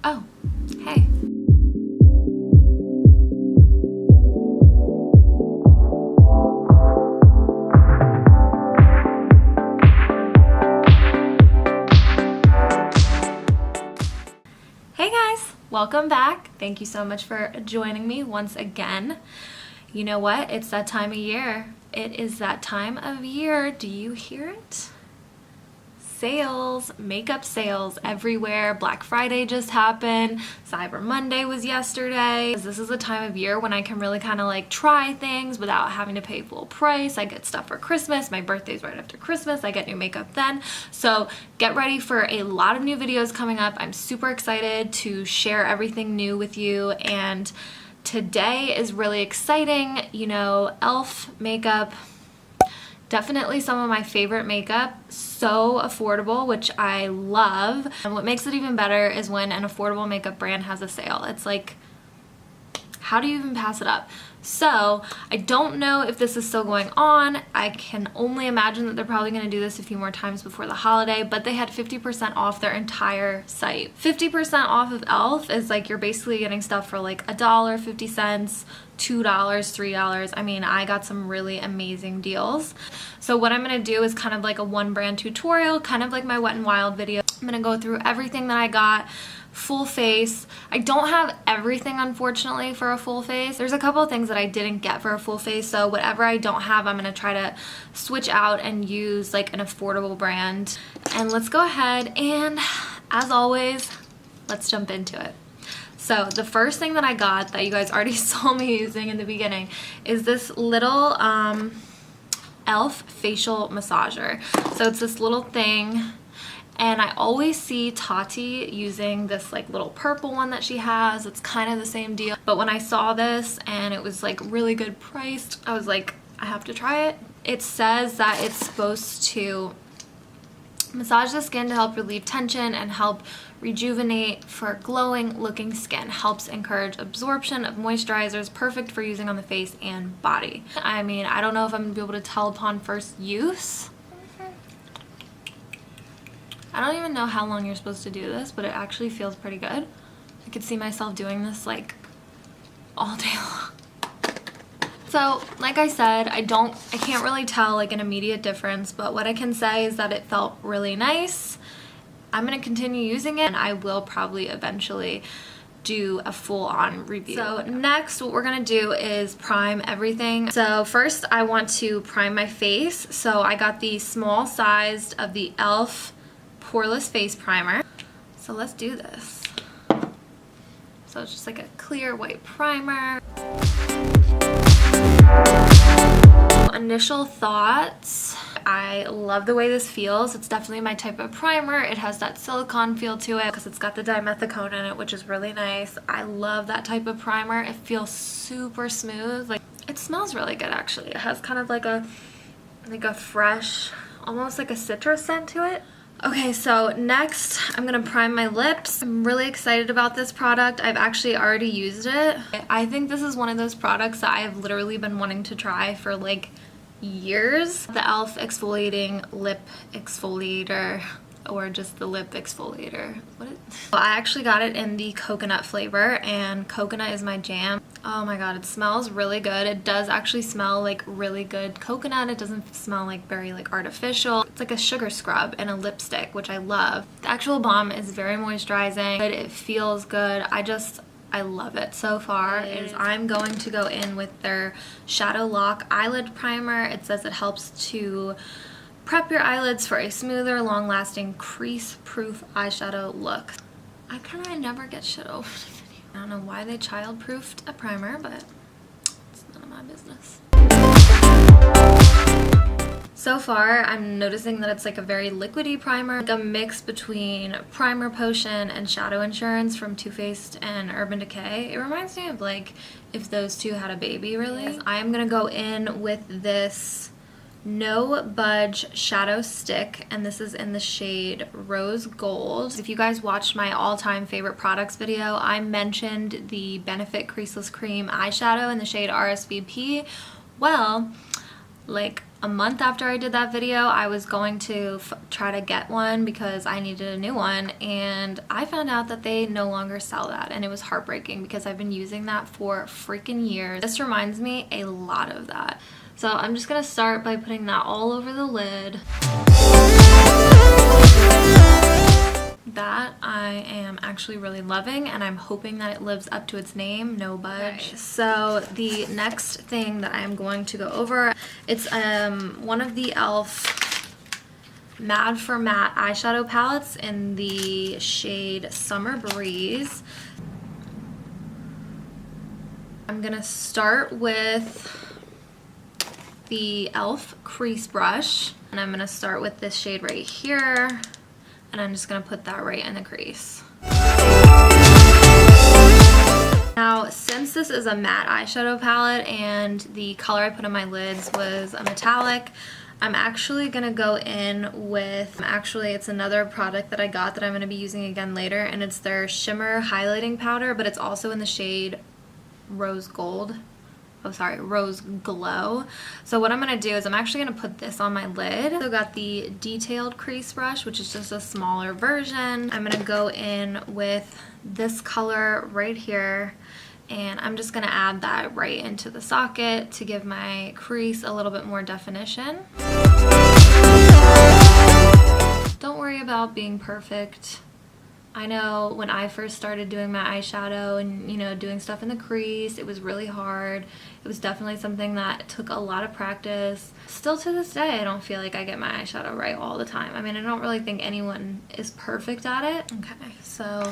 Oh, hey. Hey guys, welcome back. Thank you so much for joining me once again. You know what? It's that time of year. It is that time of year. Do you hear it? Sales, makeup sales everywhere. Black Friday just happened. Cyber Monday was yesterday. This is a time of year when I can really kind of like try things without having to pay full price. I get stuff for Christmas. My birthday's right after Christmas. I get new makeup then. So get ready for a lot of new videos coming up. I'm super excited to share everything new with you, and today is really exciting. You know, E.L.F makeup, definitely some of my favorite makeup, so affordable, which I love. And what makes it even better is when an affordable makeup brand has a sale. It's like, how do you even pass it up? So I don't know if this is still going on. I can only imagine that they're probably going to do this a few more times before the holiday, but they had 50% off their entire site. 50% off of E.L.F is like you're basically getting stuff for like $1, 50 cents, $2, $3. I mean, I got some really amazing deals. So what I'm going to do is kind of like a one brand tutorial, kind of like my Wet n Wild video. I'm going to go through everything that I got. Full face. I don't have everything, unfortunately, for a full face. There's a couple of things that I didn't get for a full face, so whatever I don't have, I'm going to try to switch out and use like an affordable brand. And let's go ahead and, as always, let's jump into it. So the first thing that I got that you guys already saw me using in the beginning is this little E.L.F facial massager. So it's this little thing. And I always see Tati using this like little purple one that she has. It's kind of the same deal. But when I saw this and it was like really good priced, I was like, I have to try it. It says that it's supposed to massage the skin to help relieve tension and help rejuvenate for glowing looking skin. Helps encourage absorption of moisturizers, perfect for using on the face and body. I mean, I don't know if I'm gonna be able to tell upon first use. I don't even know how long you're supposed to do this, but it actually feels pretty good. I could see myself doing this like all day long. So like I said, I can't really tell like an immediate difference, but what I can say is that it felt really nice. I'm gonna continue using it, and I will probably eventually do a full-on review. So next, what we're gonna do is prime everything. So first I want to prime my face. So I got the small sized of the E.L.F poreless face primer. So let's do this. So it's just like a clear white primer. Initial thoughts. I love the way this feels. It's definitely my type of primer. It has that silicone feel to it because it's got the dimethicone in it, which is really nice. I love that type of primer. It feels super smooth. Like, it smells really good actually. It has kind of like a fresh, almost like a citrus scent to it. Okay, so next I'm gonna prime my lips. I'm really excited about this product. I've actually already used it. I think this is one of those products that I have literally been wanting to try for like years. The E.L.F exfoliating lip exfoliator, or just the lip exfoliator. Well, I actually got it in the coconut flavor, and coconut is my jam. Oh my god, it smells really good. It does actually smell like really good coconut. It doesn't smell like very like artificial. It's like a sugar scrub and a lipstick, which I love. The actual balm is very moisturizing. It feels good. I love it so far. I'm going to go in with their Shadow Lock Eyelid Primer. It says it helps to prep your eyelids for a smoother, long-lasting, crease-proof eyeshadow look. I kind of never get shit over the video. I don't know why they child-proofed a primer, but it's none of my business. So far, I'm noticing that it's like a very liquidy primer, like a mix between Primer Potion and Shadow Insurance from Too Faced and Urban Decay. It reminds me of like if those two had a baby, really. I'm gonna go in with this No Budge Shadow Stick, and this is in the shade Rose Gold. If you guys watched my all-time favorite products video, I mentioned the Benefit Creaseless Cream eyeshadow in the shade RSVP. Well, like a month after I did that video, I was going to try to get one because I needed a new one, and I found out that they no longer sell that, and it was heartbreaking because I've been using that for freaking years. This reminds me a lot of that. So I'm just gonna start by putting that all over the lid. That I am actually really loving, and I'm hoping that it lives up to its name, no budge. Right. So the next thing that I'm going to go over, it's one of the E.L.F. Mad for Matte eyeshadow palettes in the shade Summer Breeze. I'm gonna start with the E.L.F. crease brush, and I'm gonna start with this shade right here, and I'm just gonna put that right in the crease. Now, since this is a matte eyeshadow palette and the color I put on my lids was a metallic, I'm actually gonna go in with, it's another product that I got that I'm gonna be using again later, and it's their shimmer highlighting powder, but it's also in the shade Rose Gold. Rose Glow. So what I'm going to do is I'm actually going to put this on my lid. So got the detailed crease brush, which is just a smaller version. I'm going to go in with this color right here, and I'm just going to add that right into the socket to give my crease a little bit more definition. Don't worry about being perfect. I know when I first started doing my eyeshadow and, you know, doing stuff in the crease, it was really hard. It was definitely something that took a lot of practice. Still to this day, I don't feel like I get my eyeshadow right all the time. I mean, I don't really think anyone is perfect at it. Okay, so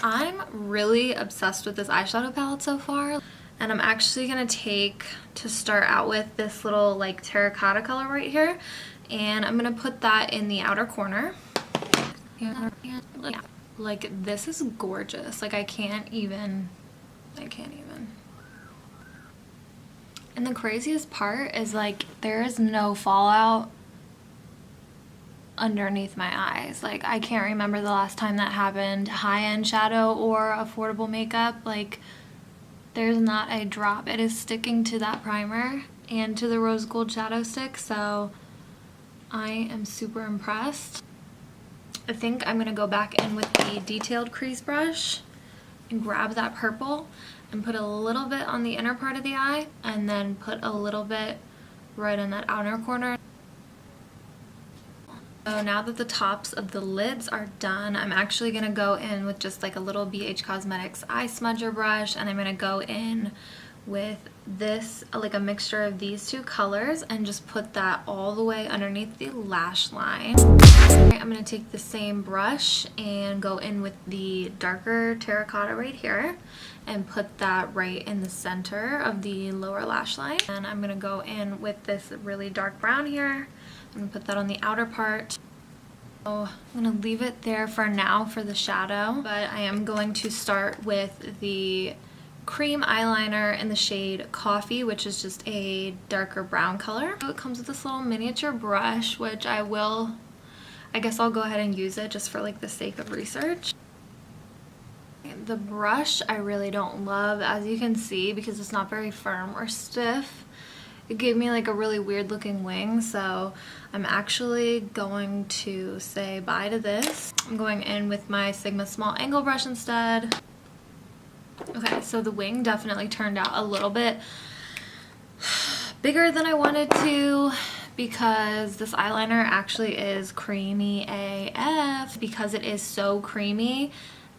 I'm really obsessed with this eyeshadow palette so far. And I'm actually gonna to start out with this little like terracotta color right here. And I'm gonna put that in the outer corner. Yeah. Like, this is gorgeous. Like, I can't even. And the craziest part is, like, there is no fallout underneath my eyes. Like, I can't remember the last time that happened. High-end shadow or affordable makeup, like, there's not a drop. It is sticking to that primer and to the rose gold shadow stick, so I am super impressed. I think I'm going to go back in with the detailed crease brush and grab that purple and put a little bit on the inner part of the eye, and then put a little bit right in that outer corner. So now that the tops of the lids are done, I'm actually going to go in with just like a little BH Cosmetics eye smudger brush, and I'm going to go in with this, like a mixture of these two colors, and just put that all the way underneath the lash line. I'm going to take the same brush and go in with the darker terracotta right here and put that right in the center of the lower lash line. And I'm going to go in with this really dark brown here and put that on the outer part. So I'm going to leave it there for now for the shadow, but I am going to start with the cream eyeliner in the shade Coffee, which is just a darker brown color. So it comes with this little miniature brush, which I guess I'll go ahead and use it just for like the sake of research. The brush I really don't love, as you can see, because it's not very firm or stiff. It gave me like a really weird looking wing, so I'm actually going to say bye to this. I'm going in with my Sigma small angle brush instead. Okay, so the wing definitely turned out a little bit bigger than I wanted to, because this eyeliner actually is creamy AF. Because it is so creamy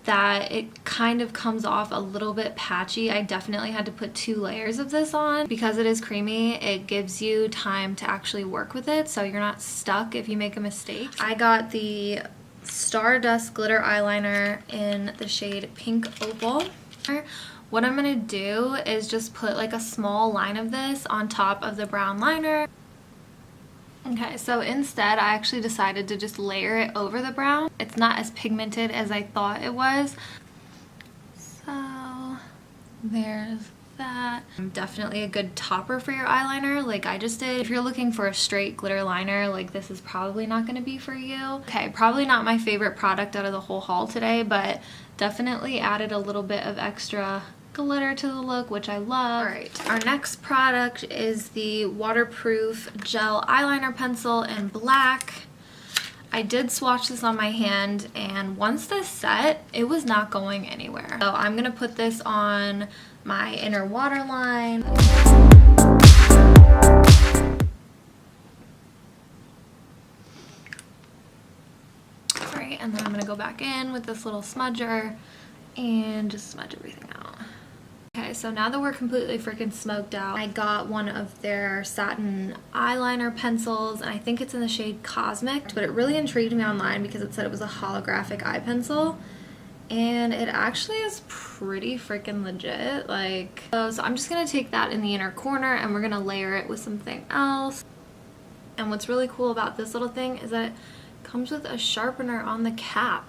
that it kind of comes off a little bit patchy. I definitely had to put 2 layers of this on. Because it is creamy, it gives you time to actually work with it, so you're not stuck if you make a mistake. I got the Stardust glitter eyeliner in the shade Pink Opal. What I'm going to do is just put like a small line of this on top of the brown liner. Okay, so instead I actually decided to just layer it over the brown. It's not as pigmented as I thought it was. So there's that. Definitely a good topper for your eyeliner like I just did. If you're looking for a straight glitter liner, like this is probably not going to be for you. Okay, probably not my favorite product out of the whole haul today, but definitely added a little bit of extra glitter to the look, which I love. Alright, our next product is the waterproof gel eyeliner pencil in black. I did swatch this on my hand, and once this set, it was not going anywhere. So I'm gonna put this on my inner waterline. Alright, and then I'm gonna go back in with this little smudger and just smudge everything out. Okay, so now that we're completely freaking smoked out, I got one of their satin eyeliner pencils, and I think it's in the shade Cosmic, but it really intrigued me online because it said it was a holographic eye pencil, and it actually is pretty freaking legit. Like, so I'm just gonna take that in the inner corner and we're gonna layer it with something else. And what's really cool about this little thing is that it comes with a sharpener on the cap.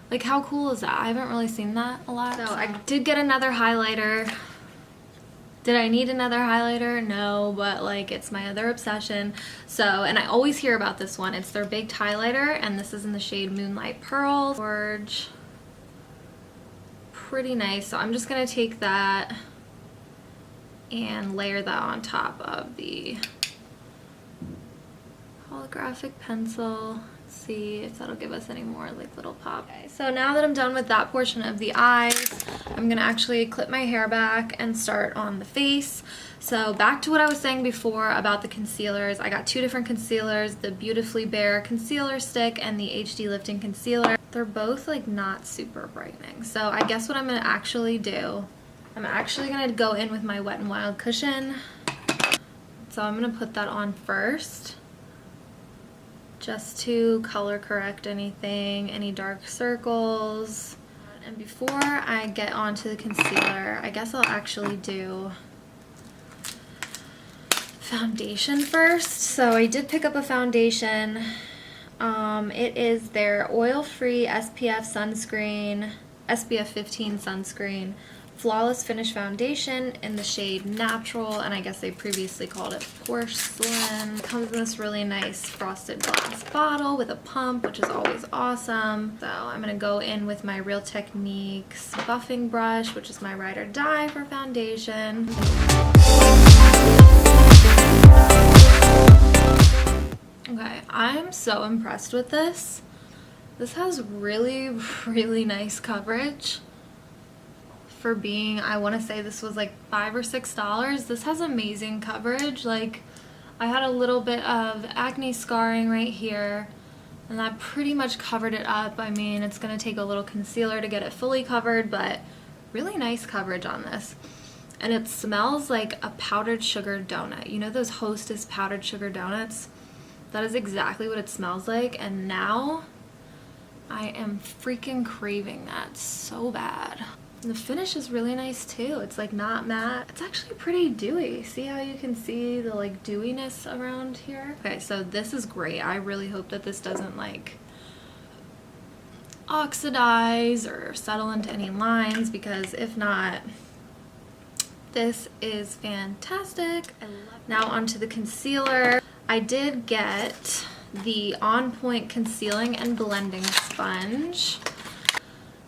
Like, how cool is that? I haven't really seen that a lot. So I did get another highlighter. Did I need another highlighter? No, but like, it's my other obsession. So, and I always hear about this one. It's their baked highlighter, and this is in the shade Moonlight Pearl. Gorge. Pretty nice. So I'm just gonna take that and layer that on top of the holographic pencil. See if that'll give us any more like little pop. Okay, so now that I'm done with that portion of the eyes, I'm gonna actually clip my hair back and start on the face. So back to what I was saying before about the concealers. I got two different concealers, the Beautifully Bare concealer stick and the HD lifting concealer. They're both like not super brightening. So I guess what I'm gonna actually do, I'm actually gonna go in with my Wet n Wild cushion. So I'm gonna put that on first, just to color correct anything, any dark circles. And before I get onto the concealer, I guess I'll actually do foundation first. So I did pick up a foundation. It is their oil-free SPF sunscreen, SPF 15 sunscreen, Flawless Finish Foundation in the shade Natural, and I guess they previously called it Porcelain. It comes in this really nice frosted glass bottle with a pump, which is always awesome. So I'm going to go in with my Real Techniques buffing brush, which is my ride or die for foundation. Okay, I'm so impressed with this. This has really, really nice coverage. For being, I want to say this was like $5 or $6. This has amazing coverage. Like, I had a little bit of acne scarring right here, and that pretty much covered it up. I mean, it's going to take a little concealer to get it fully covered, but really nice coverage on this. And it smells like a powdered sugar donut. You know those Hostess powdered sugar donuts? That is exactly what it smells like, and now I am freaking craving that so bad. And the finish is really nice too. It's like not matte. It's actually pretty dewy. See how you can see the like dewiness around here? Okay, so this is great. I really hope that this doesn't like oxidize or settle into any lines, because if not, this is fantastic. I love it. Now onto the concealer. I did get the On Point Concealing and Blending Sponge.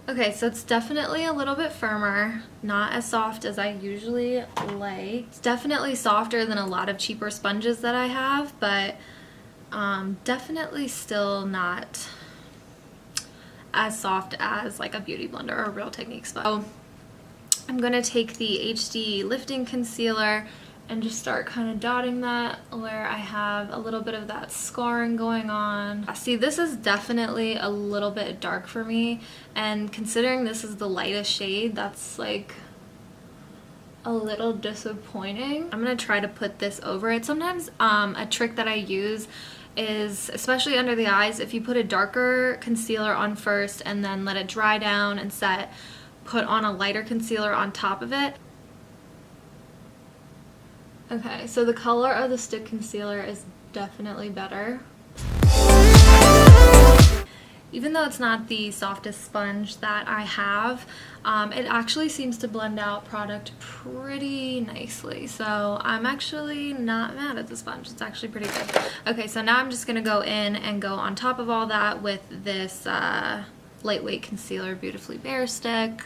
Okay, so it's definitely a little bit firmer, not as soft as I usually like. It's definitely softer than a lot of cheaper sponges that I have, but definitely still not as soft as like a Beauty Blender or a Real Techniques sponge. So I'm going to take the HD Lifting Concealer and just start kind of dotting that where I have a little bit of that scarring going on. See, this is definitely a little bit dark for me, and considering this is the lightest shade, that's like a little disappointing. I'm gonna try to put this over it. Sometimes a trick that I use is, especially under the eyes, if you put a darker concealer on first and then let it dry down and set, put on a lighter concealer on top of it. Okay, so the color of the stick concealer is definitely better. Even though it's not the softest sponge that I have, it actually seems to blend out product pretty nicely. So I'm actually not mad at the sponge. It's actually pretty good. Okay, so now I'm just going to go in and go on top of all that with this lightweight concealer Beautifully Bare stick.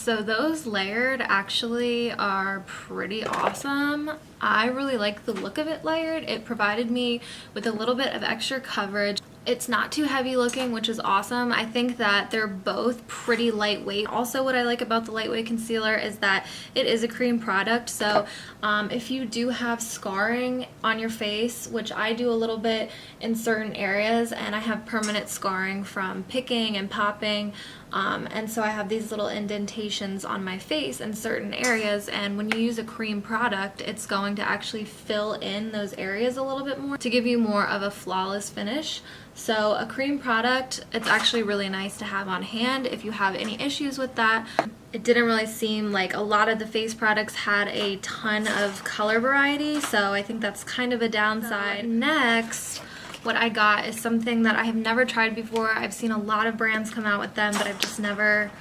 So those layered actually are pretty awesome. I really like the look of it layered. It provided me with a little bit of extra coverage. It's not too heavy looking, which is awesome. I think that they're both pretty lightweight. Also, what I like about the lightweight concealer is that it is a cream product. So if you do have scarring on your face, which I do a little bit in certain areas, and I have permanent scarring from picking and popping, and so I have these little indentations on my face in certain areas, and when you use a cream product, it's going to actually fill in those areas a little bit more to give you more of a flawless finish. So a cream product, it's actually really nice to have on hand if you have any issues with that. It didn't really seem like a lot of the face products had a ton of color variety, so I think that's kind of a downside. Next, what I got is something that I have never tried before. I've seen a lot of brands come out with them, but I've just never...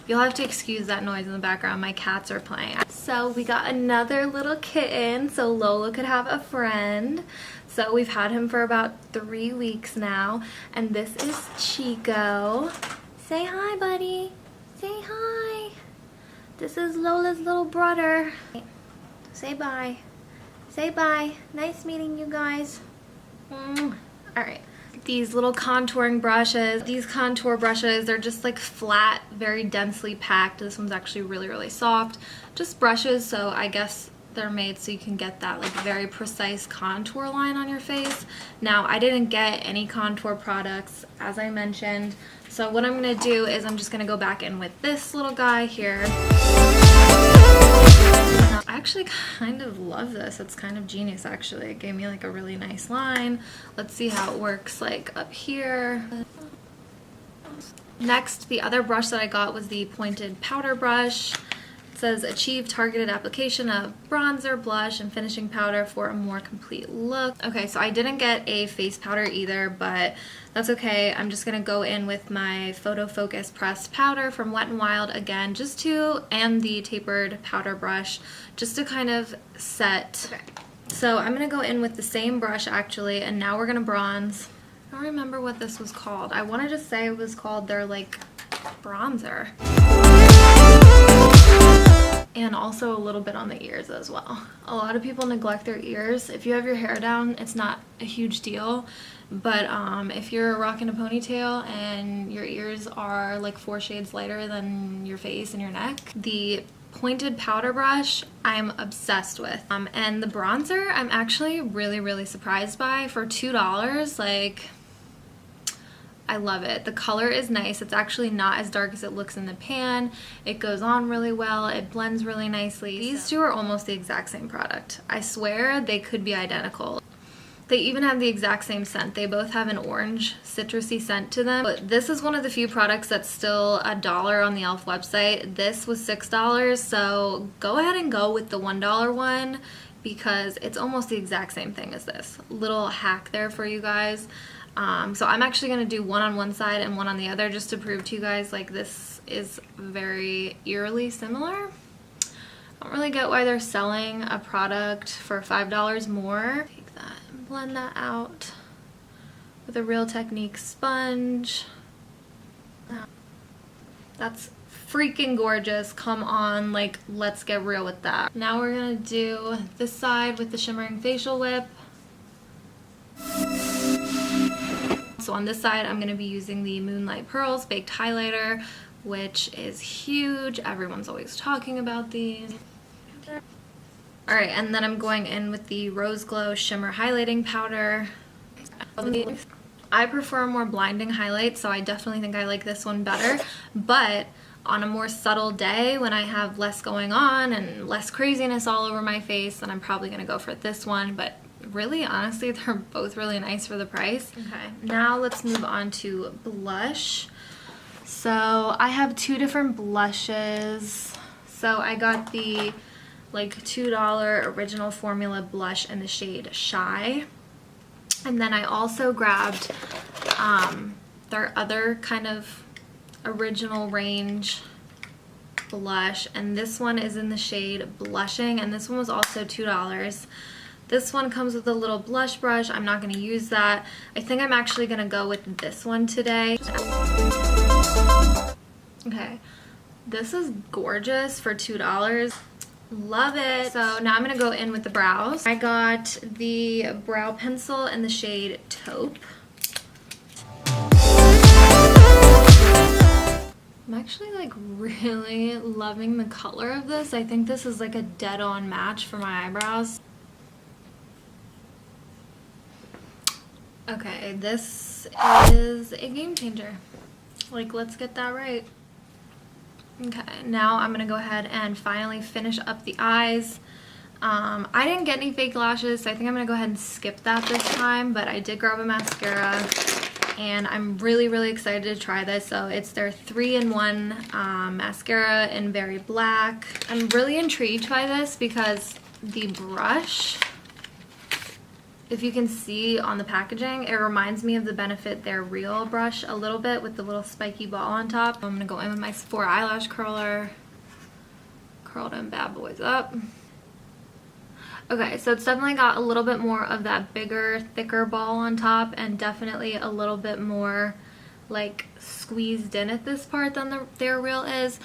You'll have to excuse that noise in the background. My cats are playing. So we got another little kitten so Lola could have a friend. So we've had him for about 3 weeks now. And this is Chico. Say hi, buddy. Say hi. This is Lola's little brother. Say bye. Say bye. Nice meeting you guys. Alright, these little contouring brushes. These contour brushes, they're just like flat, very densely packed. This one's actually really, really soft. Just brushes, so I guess they're made so you can get that like very precise contour line on your face. Now, I didn't get any contour products, as I mentioned. So what I'm going to do is I'm just going to go back in with this little guy here. I actually kind of love this. It's kind of genius, actually. It gave me like a really nice line. Let's see how it works like up here. Next, the other brush that I got was the pointed powder brush. It says achieve targeted application of bronzer, blush, and finishing powder for a more complete look. Okay, so I didn't get a face powder either, but that's okay. I'm just gonna go in with my Photo Focus pressed powder from Wet n Wild again, and the tapered powder brush, just to kind of set. Okay. So I'm gonna go in with the same brush actually, and now we're gonna bronze. I don't remember what this was called. I wanted to say it was called their like bronzer. And also a little bit on the ears as well. A lot of people neglect their ears. If you have your hair down, it's not a huge deal. But if you're rocking a ponytail and your ears are like 4 shades lighter than your face and your neck, the pointed powder brush I'm obsessed with. And the bronzer I'm actually really, really surprised by. For $2, like, I love it. The color is nice. It's actually not as dark as it looks in the pan. It goes on really well. It blends really nicely. These two are almost the exact same product. I swear they could be identical. They even have the exact same scent. They both have an orange citrusy scent to them. But this is one of the few products that's still $1 on the E.L.F. website. This was $6, so go ahead and go with the $1 one because it's almost the exact same thing as this. Little hack there for you guys. So I'm actually going to do one on one side and one on the other just to prove to you guys like this is very eerily similar. I don't really get why they're selling a product for $5 more. Take that and blend that out with a Real Technique sponge. That's freaking gorgeous. Come on, like, let's get real with that. Now we're going to do this side with the shimmering facial whip. So on this side, I'm going to be using the Moonlight Pearls Baked Highlighter, which is huge. Everyone's always talking about these. Alright, and then I'm going in with the Rose Glow Shimmer Highlighting Powder. I prefer a more blinding highlight, so I definitely think I like this one better. But on a more subtle day, when I have less going on and less craziness all over my face, then I'm probably going to go for this one. But really, honestly, they're both really nice for the price. Okay, now let's move on to blush. So I have 2 different blushes. So I got the like $2 original formula blush in the shade Shy. And then I also grabbed their other kind of original range blush. And this one is in the shade Blushing. And this one was also $2. This one comes with a little blush brush. I'm not going to use that. I think I'm actually going to go with this one today. Okay, This is gorgeous for $2. Love it. So now I'm gonna go in with the brows. I got the brow pencil in the shade Taupe. I'm actually like really loving the color of this. I think this is like a dead-on match for my eyebrows. Okay, this is a game changer. Like, let's get that right. Okay, now I'm gonna go ahead and finally finish up the eyes. I didn't get any fake lashes, so I think I'm gonna go ahead and skip that this time, but I did grab a mascara, and I'm really excited to try this. So it's their 3-in-1 mascara in Very Black. I'm really intrigued by this because the brush, if you can see on the packaging, it reminds me of the Benefit Their Real brush a little bit with the little spiky ball on top. I'm gonna go in with my Sephora eyelash curler, curl them bad boys up. Okay, so it's definitely got a little bit more of that bigger, thicker ball on top, and definitely a little bit more like squeezed in at this part than Their Real is.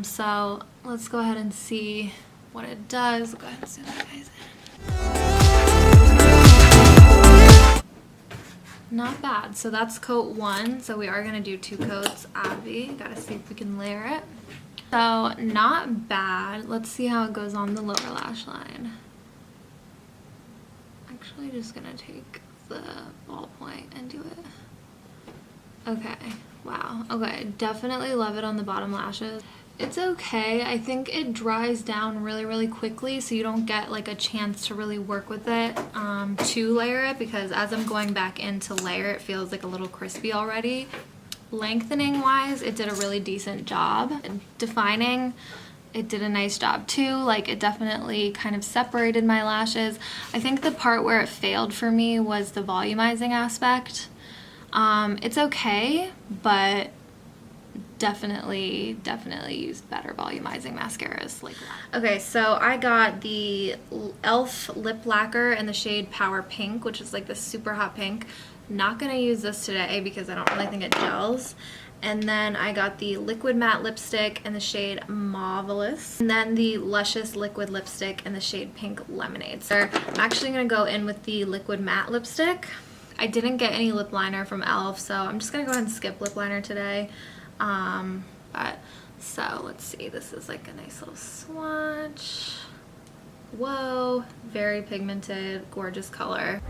So let's go ahead and see what it does. Go ahead and zoom that guys in. Not bad. So that's coat 1. So we are going to do 2 coats. Abby, gotta see if we can layer it. So not bad. Let's see how it goes on the lower lash line. Actually just going to take the ballpoint and do it. Okay. Wow. Okay. Definitely love it on the bottom lashes. It's okay. I think it dries down really quickly, so you don't get like a chance to really work with it to layer it, because as I'm going back in to layer, it feels like a little crispy already. Lengthening wise, it did a really decent job. And defining, it did a nice job too. Like, it definitely kind of separated my lashes. I think the part where it failed for me was the volumizing aspect. It's okay, but definitely use better volumizing mascaras like that. Okay, so I got the E.L.F lip lacquer in the shade Power Pink, which is like the super hot pink. Not gonna use this today because I don't really think it gels. And then I got the liquid matte lipstick in the shade Marvelous, and then the Luscious liquid lipstick in the shade Pink Lemonade. So I'm actually gonna go in with the liquid matte lipstick. I didn't get any lip liner from E.L.F, so I'm just gonna go ahead and skip lip liner today. So let's see, this is like a nice little swatch. Whoa, very pigmented, gorgeous color.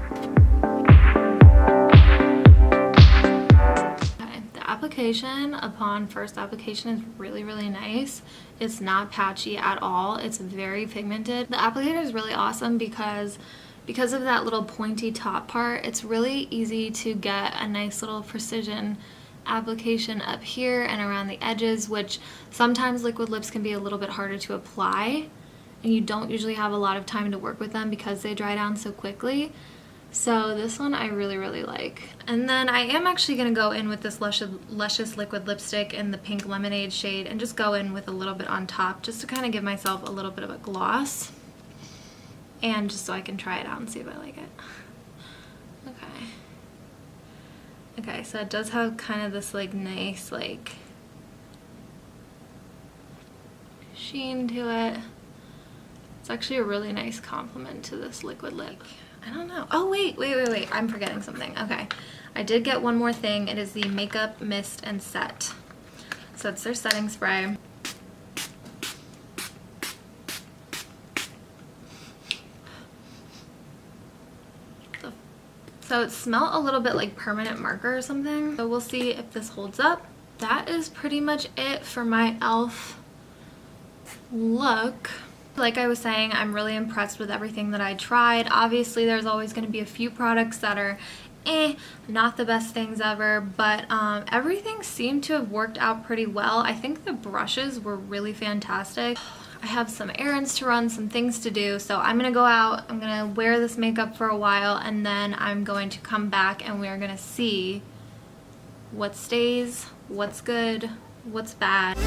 Okay, the application upon first application is really nice. It's not patchy at all. It's very pigmented. The applicator is really awesome because of that little pointy top part. It's really easy to get a nice little precision application up here and around the edges, which sometimes liquid lips can be a little bit harder to apply, and you don't usually have a lot of time to work with them because they dry down so quickly. So this one I really like. And then I am actually going to go in with this Luscious liquid lipstick in the Pink Lemonade shade and just go in with a little bit on top just to kind of give myself a little bit of a gloss, and just so I can try it out and see if I like it. Okay, so it does have kind of this like nice like sheen to it. It's actually a really nice compliment to this liquid lip. I don't know. Oh wait, I'm forgetting something. Okay, I did get one more thing. It is the Makeup Mist and Set. So it's their setting spray. So it smelled a little bit like permanent marker or something. So we'll see if this holds up. That is pretty much it for my E.L.F look. Like I was saying, I'm really impressed with everything that I tried. Obviously, there's always going to be a few products that are not the best things ever, but everything seemed to have worked out pretty well. I think the brushes were really fantastic. I have some errands to run, some things to do, so I'm gonna go out, I'm gonna wear this makeup for a while, and then I'm going to come back and we're gonna see what stays, what's good, what's bad.